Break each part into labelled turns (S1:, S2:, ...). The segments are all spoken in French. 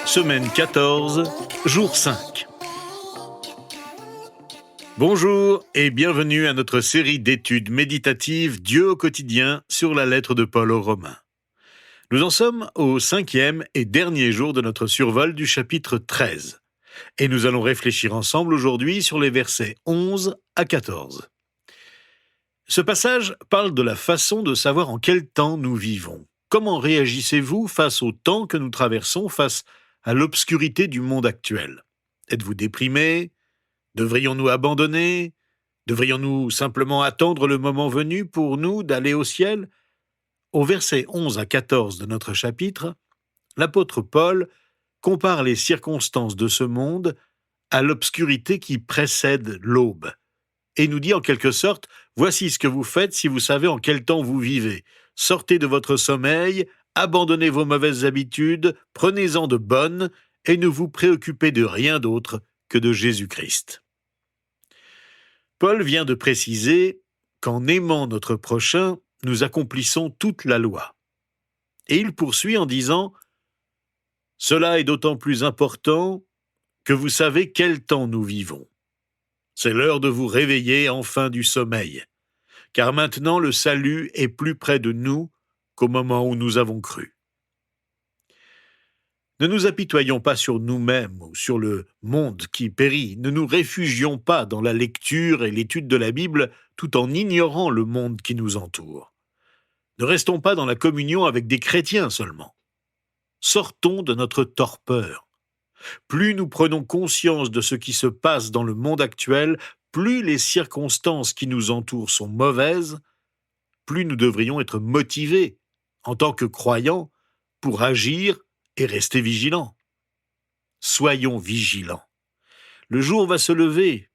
S1: Semaine 14, jour 5. Bonjour et bienvenue à notre série d'études méditatives Dieu au quotidien sur la lettre de Paul aux Romains. Nous en sommes au 5e et dernier jour de notre survol du chapitre 13. Et nous allons réfléchir ensemble aujourd'hui sur les versets 11 à 14. Ce passage parle de la façon de savoir en quel temps nous vivons. Comment réagissez-vous face au temps que nous traversons, face à l'obscurité du monde actuel? Êtes-vous déprimé? Devrions-nous abandonner? Devrions-nous simplement attendre le moment venu pour nous d'aller au ciel? Au verset 11 à 14 de notre chapitre, l'apôtre Paul compare les circonstances de ce monde à l'obscurité qui précède l'aube, et nous dit en quelque sorte, voici ce que vous faites si vous savez en quel temps vous vivez. Sortez de votre sommeil, abandonnez vos mauvaises habitudes, prenez-en de bonnes, et ne vous préoccupez de rien d'autre que de Jésus-Christ. Paul vient de préciser qu'en aimant notre prochain, nous accomplissons toute la loi. Et il poursuit en disant « Cela est d'autant plus important que vous savez quel temps nous vivons. C'est l'heure de vous réveiller enfin du sommeil, car maintenant le salut est plus près de nous qu'au moment où nous avons cru. » Ne nous apitoyons pas sur nous-mêmes ou sur le monde qui périt. Ne nous réfugions pas dans la lecture et l'étude de la Bible tout en ignorant le monde qui nous entoure. Ne restons pas dans la communion avec des chrétiens seulement. Sortons de notre torpeur. Plus nous prenons conscience de ce qui se passe dans le monde actuel, plus les circonstances qui nous entourent sont mauvaises, plus nous devrions être motivés, en tant que croyants, pour agir et rester vigilants. Soyons vigilants. Le jour va se lever,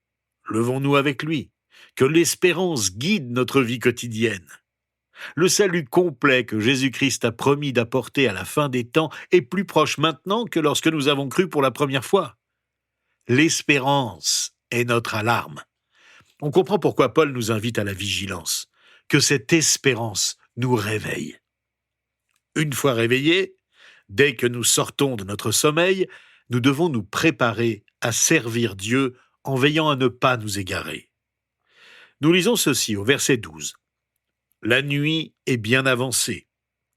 S1: levons-nous avec lui. Que l'espérance guide notre vie quotidienne. Le salut complet que Jésus-Christ a promis d'apporter à la fin des temps est plus proche maintenant que lorsque nous avons cru pour la première fois. L'espérance est notre alarme. On comprend pourquoi Paul nous invite à la vigilance, que cette espérance nous réveille. Une fois réveillés, dès que nous sortons de notre sommeil, nous devons nous préparer à servir Dieu en veillant à ne pas nous égarer. Nous lisons ceci au verset 12. La nuit est bien avancée,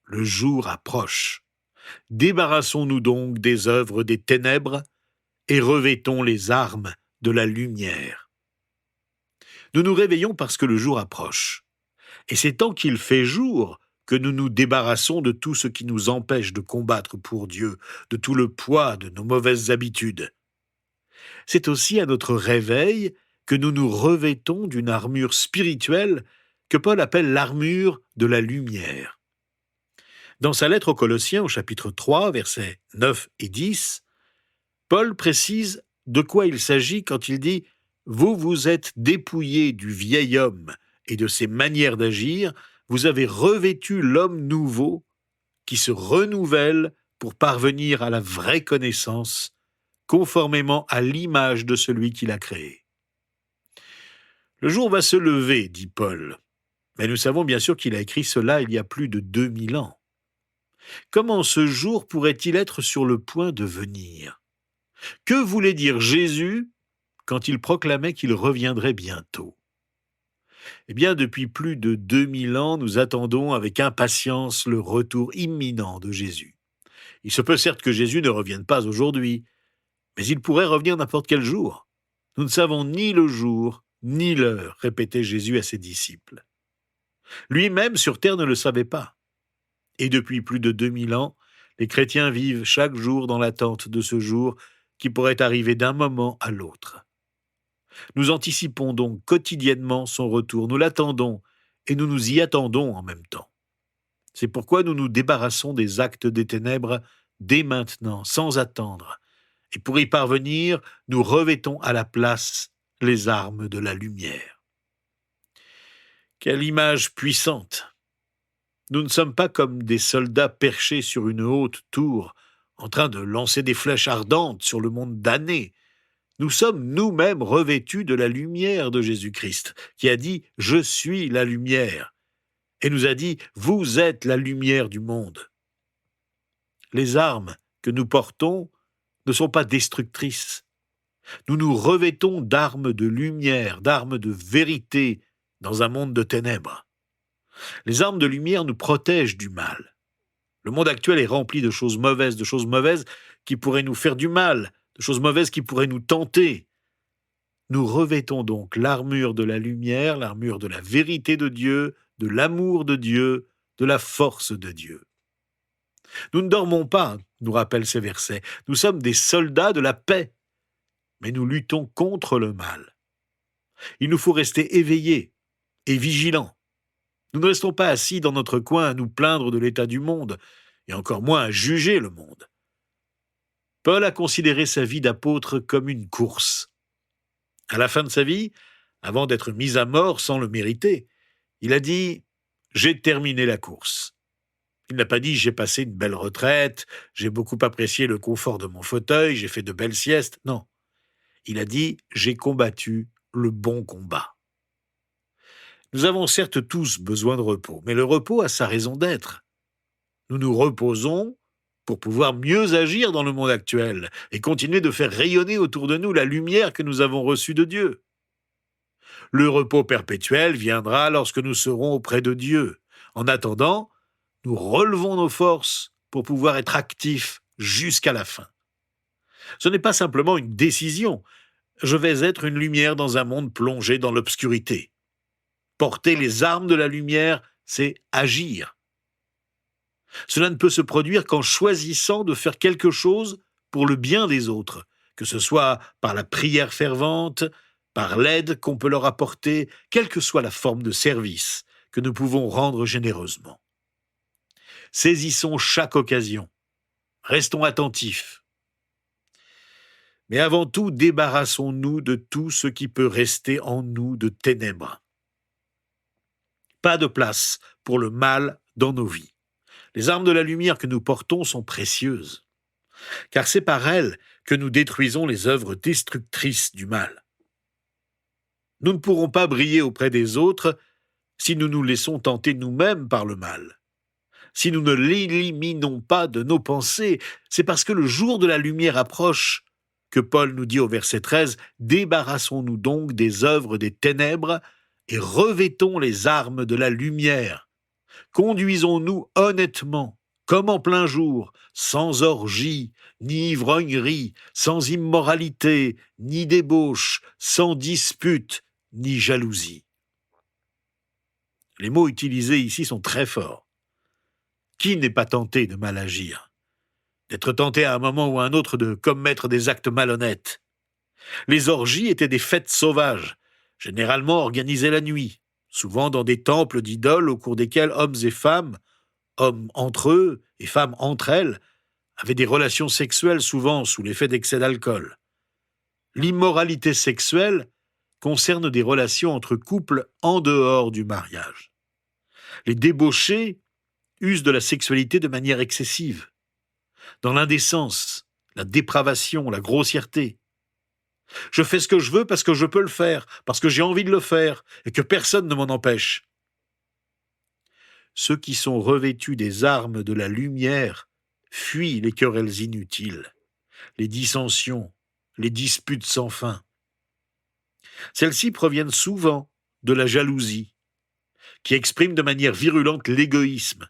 S1: le jour approche. Débarrassons-nous donc des œuvres des ténèbres et revêtons les armes de la lumière. Nous nous réveillons parce que le jour approche. Et c'est tant qu'il fait jour que nous nous débarrassons de tout ce qui nous empêche de combattre pour Dieu, de tout le poids de nos mauvaises habitudes. C'est aussi à notre réveil que nous nous revêtons d'une armure spirituelle que Paul appelle l'armure de la lumière. Dans sa lettre aux Colossiens, au chapitre 3, versets 9 et 10, Paul précise de quoi il s'agit quand il dit « Vous vous êtes dépouillés du vieil homme et de ses manières d'agir, vous avez revêtu l'homme nouveau qui se renouvelle pour parvenir à la vraie connaissance, conformément à l'image de celui qui l'a créé. » Le jour va se lever, dit Paul. Mais nous savons bien sûr qu'il a écrit cela il y a plus de 2000 ans. Comment ce jour pourrait-il être sur le point de venir? Que voulait dire Jésus quand il proclamait qu'il reviendrait bientôt? Eh bien, depuis plus de 2000 ans, nous attendons avec impatience le retour imminent de Jésus. Il se peut certes que Jésus ne revienne pas aujourd'hui, mais il pourrait revenir n'importe quel jour. Nous ne savons ni le jour, ni l'heure, répétait Jésus à ses disciples. Lui-même sur terre ne le savait pas. Et depuis plus de 2000 ans, les chrétiens vivent chaque jour dans l'attente de ce jour qui pourrait arriver d'un moment à l'autre. Nous anticipons donc quotidiennement son retour, nous l'attendons et nous nous y attendons en même temps. C'est pourquoi nous nous débarrassons des actes des ténèbres dès maintenant, sans attendre. Et pour y parvenir, nous revêtons à la place les armes de la lumière. Quelle image puissante! Nous ne sommes pas comme des soldats perchés sur une haute tour, en train de lancer des flèches ardentes sur le monde damné. Nous sommes nous-mêmes revêtus de la lumière de Jésus-Christ, qui a dit « Je suis la lumière » et nous a dit « Vous êtes la lumière du monde ». Les armes que nous portons ne sont pas destructrices. Nous nous revêtons d'armes de lumière, d'armes de vérité dans un monde de ténèbres. Les armes de lumière nous protègent du mal. Le monde actuel est rempli de choses mauvaises qui pourraient nous faire du mal, de choses mauvaises qui pourraient nous tenter. Nous revêtons donc l'armure de la lumière, l'armure de la vérité de Dieu, de l'amour de Dieu, de la force de Dieu. Nous ne dormons pas, nous rappellent ces versets. Nous sommes des soldats de la paix, mais nous luttons contre le mal. Il nous faut rester éveillés et vigilants. Nous ne restons pas assis dans notre coin à nous plaindre de l'état du monde, et encore moins à juger le monde. Paul a considéré sa vie d'apôtre comme une course. À la fin de sa vie, avant d'être mis à mort sans le mériter, il a dit « J'ai terminé la course ». Il n'a pas dit « J'ai passé une belle retraite, j'ai beaucoup apprécié le confort de mon fauteuil, j'ai fait de belles siestes ». Non, il a dit « J'ai combattu le bon combat ». Nous avons certes tous besoin de repos, mais le repos a sa raison d'être. Nous nous reposons pour pouvoir mieux agir dans le monde actuel et continuer de faire rayonner autour de nous la lumière que nous avons reçue de Dieu. Le repos perpétuel viendra lorsque nous serons auprès de Dieu. En attendant, nous relevons nos forces pour pouvoir être actifs jusqu'à la fin. Ce n'est pas simplement une décision. Je vais être une lumière dans un monde plongé dans l'obscurité. Porter les armes de la lumière, c'est agir. Cela ne peut se produire qu'en choisissant de faire quelque chose pour le bien des autres, que ce soit par la prière fervente, par l'aide qu'on peut leur apporter, quelle que soit la forme de service que nous pouvons rendre généreusement. Saisissons chaque occasion. Restons attentifs. Mais avant tout, débarrassons-nous de tout ce qui peut rester en nous de ténèbres. Pas de place pour le mal dans nos vies. Les armes de la lumière que nous portons sont précieuses, car c'est par elles que nous détruisons les œuvres destructrices du mal. Nous ne pourrons pas briller auprès des autres si nous nous laissons tenter nous-mêmes par le mal. Si nous ne l'éliminons pas de nos pensées, c'est parce que le jour de la lumière approche que Paul nous dit au verset 13 « Débarrassons-nous donc des œuvres des ténèbres et revêtons les armes de la lumière. Conduisons-nous honnêtement, comme en plein jour, sans orgie, ni ivrognerie, sans immoralité, ni débauche, sans dispute, ni jalousie. » Les mots utilisés ici sont très forts. Qui n'est pas tenté de mal agir? D'être tenté à un moment ou à un autre de commettre des actes malhonnêtes. Les orgies étaient des fêtes sauvages, généralement organisées la nuit, souvent dans des temples d'idoles au cours desquels hommes et femmes, hommes entre eux et femmes entre elles, avaient des relations sexuelles souvent sous l'effet d'excès d'alcool. L'immoralité sexuelle concerne des relations entre couples en dehors du mariage. Les débauchés usent de la sexualité de manière excessive, dans l'indécence, la dépravation, la grossièreté. Je fais ce que je veux parce que je peux le faire, parce que j'ai envie de le faire et que personne ne m'en empêche. Ceux qui sont revêtus des armes de la lumière fuient les querelles inutiles, les dissensions, les disputes sans fin. Celles-ci proviennent souvent de la jalousie, qui exprime de manière virulente l'égoïsme.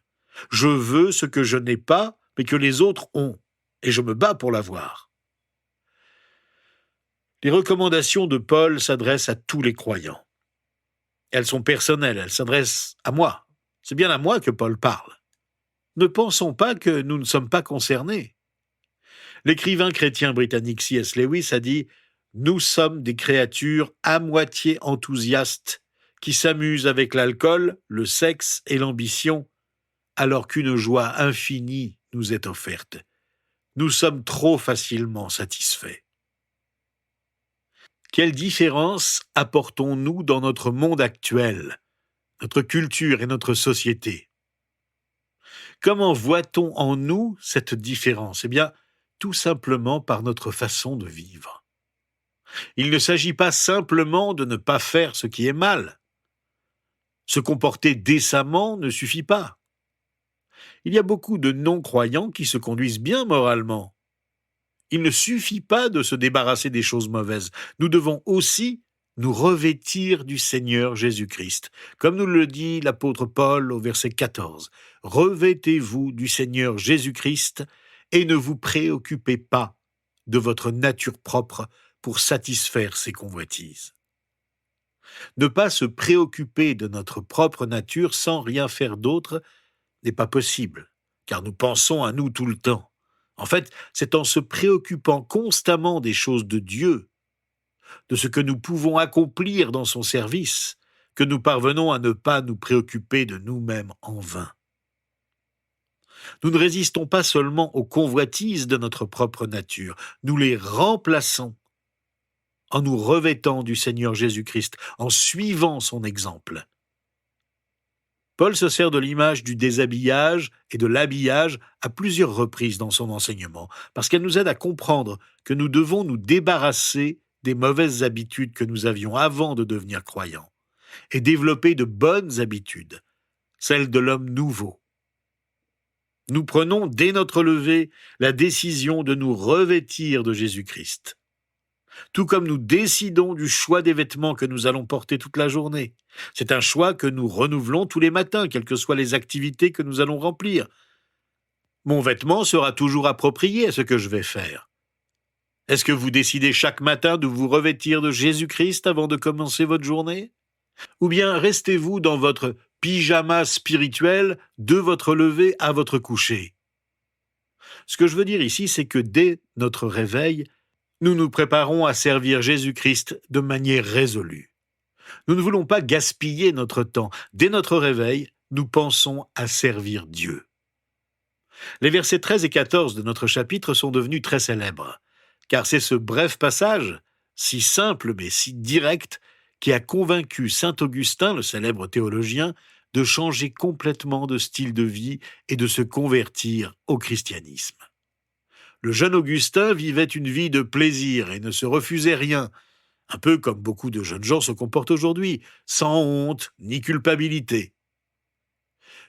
S1: Je veux ce que je n'ai pas, mais que les autres ont, et je me bats pour l'avoir. Les recommandations de Paul s'adressent à tous les croyants. Elles sont personnelles, elles s'adressent à moi. C'est bien à moi que Paul parle. Ne pensons pas que nous ne sommes pas concernés. L'écrivain chrétien britannique C.S. Lewis a dit « Nous sommes des créatures à moitié enthousiastes qui s'amusent avec l'alcool, le sexe et l'ambition, alors qu'une joie infinie nous est offerte. Nous sommes trop facilement satisfaits. » Quelle différence apportons-nous dans notre monde actuel, notre culture et notre société? Comment voit-on en nous cette différence? Eh bien, tout simplement par notre façon de vivre. Il ne s'agit pas simplement de ne pas faire ce qui est mal. Se comporter décemment ne suffit pas. Il y a beaucoup de non-croyants qui se conduisent bien moralement. Il ne suffit pas de se débarrasser des choses mauvaises. Nous devons aussi nous revêtir du Seigneur Jésus-Christ. Comme nous le dit l'apôtre Paul au verset 14. Revêtez-vous du Seigneur Jésus-Christ et ne vous préoccupez pas de votre nature propre pour satisfaire ses convoitises. Ne pas se préoccuper de notre propre nature sans rien faire d'autre n'est pas possible, car nous pensons à nous tout le temps. En fait, c'est en se préoccupant constamment des choses de Dieu, de ce que nous pouvons accomplir dans son service, que nous parvenons à ne pas nous préoccuper de nous-mêmes en vain. Nous ne résistons pas seulement aux convoitises de notre propre nature, nous les remplaçons en nous revêtant du Seigneur Jésus-Christ, en suivant son exemple. Paul se sert de l'image du déshabillage et de l'habillage à plusieurs reprises dans son enseignement, parce qu'elle nous aide à comprendre que nous devons nous débarrasser des mauvaises habitudes que nous avions avant de devenir croyants, et développer de bonnes habitudes, celles de l'homme nouveau. Nous prenons dès notre lever la décision de nous revêtir de Jésus-Christ. Tout comme nous décidons du choix des vêtements que nous allons porter toute la journée. C'est un choix que nous renouvelons tous les matins, quelles que soient les activités que nous allons remplir. Mon vêtement sera toujours approprié à ce que je vais faire. Est-ce que vous décidez chaque matin de vous revêtir de Jésus-Christ avant de commencer votre journée? Ou bien restez-vous dans votre pyjama spirituel de votre lever à votre coucher? Ce que je veux dire ici, c'est que dès notre réveil, nous nous préparons à servir Jésus-Christ de manière résolue. Nous ne voulons pas gaspiller notre temps. Dès notre réveil, nous pensons à servir Dieu. Les versets 13 et 14 de notre chapitre sont devenus très célèbres, car c'est ce bref passage, si simple mais si direct, qui a convaincu saint Augustin, le célèbre théologien, de changer complètement de style de vie et de se convertir au christianisme. Le jeune Augustin vivait une vie de plaisir et ne se refusait rien, un peu comme beaucoup de jeunes gens se comportent aujourd'hui, sans honte ni culpabilité.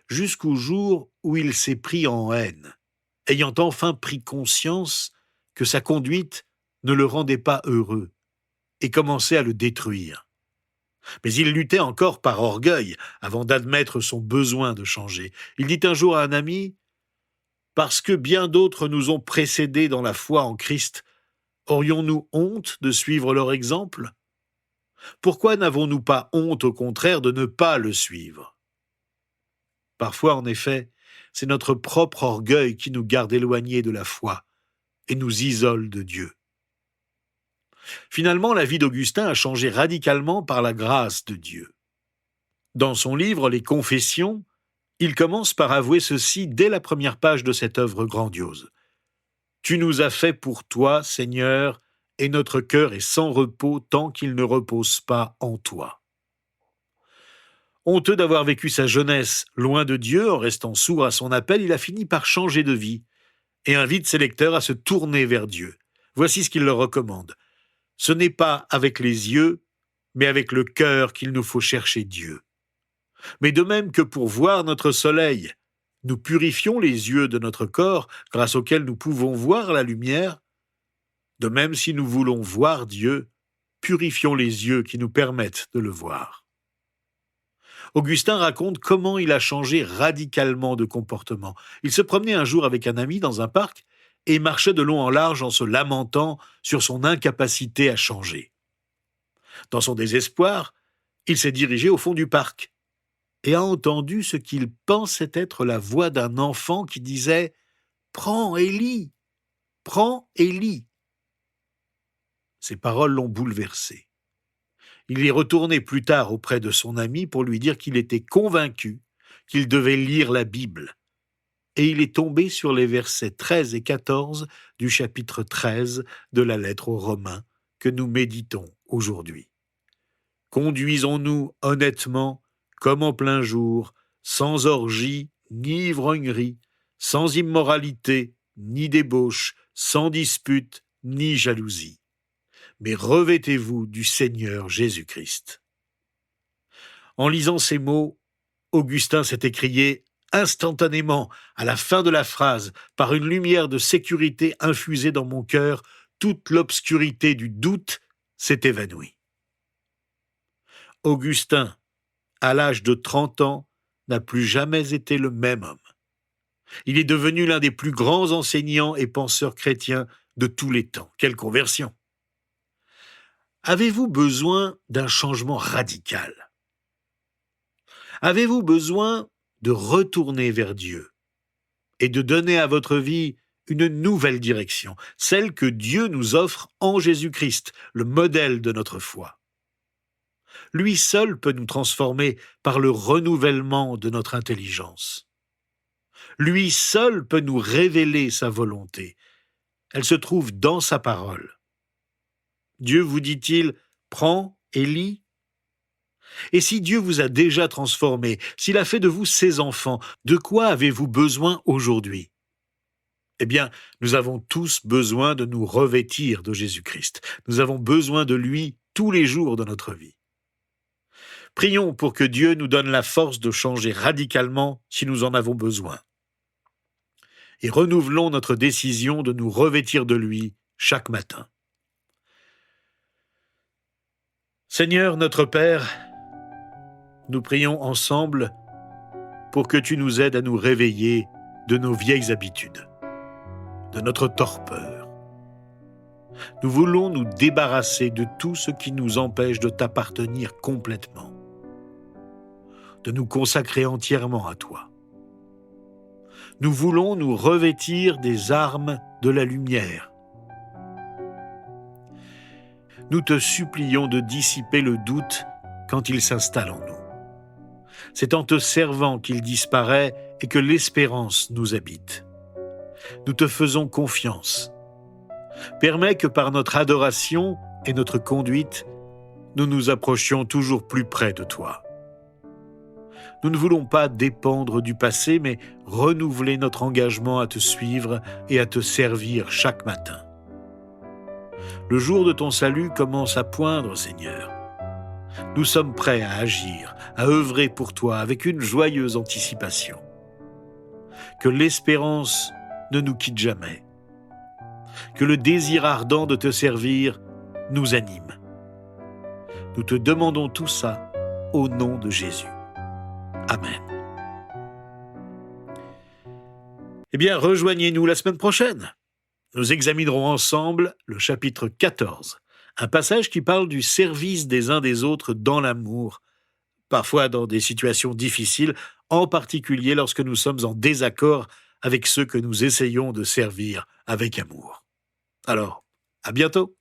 S1: Jusqu'au jour où il s'est pris en haine, ayant enfin pris conscience que sa conduite ne le rendait pas heureux et commençait à le détruire. Mais il luttait encore par orgueil avant d'admettre son besoin de changer. Il dit un jour à un ami: « Parce que bien d'autres nous ont précédés dans la foi en Christ, aurions-nous honte de suivre leur exemple? Pourquoi n'avons-nous pas honte, au contraire, de ne pas le suivre ?» Parfois, en effet, c'est notre propre orgueil qui nous garde éloignés de la foi et nous isole de Dieu. Finalement, la vie d'Augustin a changé radicalement par la grâce de Dieu. Dans son livre « Les Confessions », il commence par avouer ceci dès la première page de cette œuvre grandiose. « Tu nous as fait pour toi, Seigneur, et notre cœur est sans repos tant qu'il ne repose pas en toi. » Honteux d'avoir vécu sa jeunesse loin de Dieu, en restant sourd à son appel, il a fini par changer de vie et invite ses lecteurs à se tourner vers Dieu. Voici ce qu'il leur recommande. Ce n'est pas avec les yeux, mais avec le cœur qu'il nous faut chercher Dieu. Mais de même que pour voir notre soleil, nous purifions les yeux de notre corps grâce auxquels nous pouvons voir la lumière, de même si nous voulons voir Dieu, purifions les yeux qui nous permettent de le voir. Augustin raconte comment il a changé radicalement de comportement. Il se promenait un jour avec un ami dans un parc et marchait de long en large en se lamentant sur son incapacité à changer. Dans son désespoir, il s'est dirigé au fond du parc et a entendu ce qu'il pensait être la voix d'un enfant qui disait « Prends et lis, prends et lis ». Ces paroles l'ont bouleversé. Il est retourné plus tard auprès de son ami pour lui dire qu'il était convaincu qu'il devait lire la Bible. Et il est tombé sur les versets 13 et 14 du chapitre 13 de la lettre aux Romains que nous méditons aujourd'hui. Conduisons-nous honnêtement, comme en plein jour, sans orgie ni ivrognerie, sans immoralité ni débauche, sans dispute ni jalousie. Mais revêtez-vous du Seigneur Jésus-Christ. En lisant ces mots, Augustin s'est écrié Instantanément, à la fin de la phrase, par une lumière de sécurité infusée dans mon cœur, toute l'obscurité du doute s'est évanouie. Augustin, à l'âge de 30 ans, n'a plus jamais été le même homme. Il est devenu l'un des plus grands enseignants et penseurs chrétiens de tous les temps. Quelle conversion! Avez-vous besoin d'un changement radical? Avez-vous besoin de retourner vers Dieu et de donner à votre vie une nouvelle direction, celle que Dieu nous offre en Jésus-Christ, le modèle de notre foi? Lui seul peut nous transformer par le renouvellement de notre intelligence. Lui seul peut nous révéler sa volonté. Elle se trouve dans sa parole. Dieu vous dit-il, prends et lis? Et si Dieu vous a déjà transformé, s'il a fait de vous ses enfants, de quoi avez-vous besoin aujourd'hui? Eh bien, nous avons tous besoin de nous revêtir de Jésus-Christ. Nous avons besoin de lui tous les jours de notre vie. Prions pour que Dieu nous donne la force de changer radicalement si nous en avons besoin. Et renouvelons notre décision de nous revêtir de lui chaque matin. Seigneur notre Père, nous prions ensemble pour que tu nous aides à nous réveiller de nos vieilles habitudes, de notre torpeur. Nous voulons nous débarrasser de tout ce qui nous empêche de t'appartenir complètement, de nous consacrer entièrement à toi. Nous voulons nous revêtir des armes de la lumière. Nous te supplions de dissiper le doute quand il s'installe en nous. C'est en te servant qu'il disparaît et que l'espérance nous habite. Nous te faisons confiance. Permets que par notre adoration et notre conduite, nous nous approchions toujours plus près de toi. Nous ne voulons pas dépendre du passé, mais renouveler notre engagement à te suivre et à te servir chaque matin. Le jour de ton salut commence à poindre, Seigneur. Nous sommes prêts à agir, à œuvrer pour toi avec une joyeuse anticipation. Que l'espérance ne nous quitte jamais. Que le désir ardent de te servir nous anime. Nous te demandons tout ça au nom de Jésus. Amen. Eh bien, rejoignez-nous la semaine prochaine. Nous examinerons ensemble le chapitre 14, un passage qui parle du service des uns des autres dans l'amour, parfois dans des situations difficiles, en particulier lorsque nous sommes en désaccord avec ceux que nous essayons de servir avec amour. Alors, à bientôt!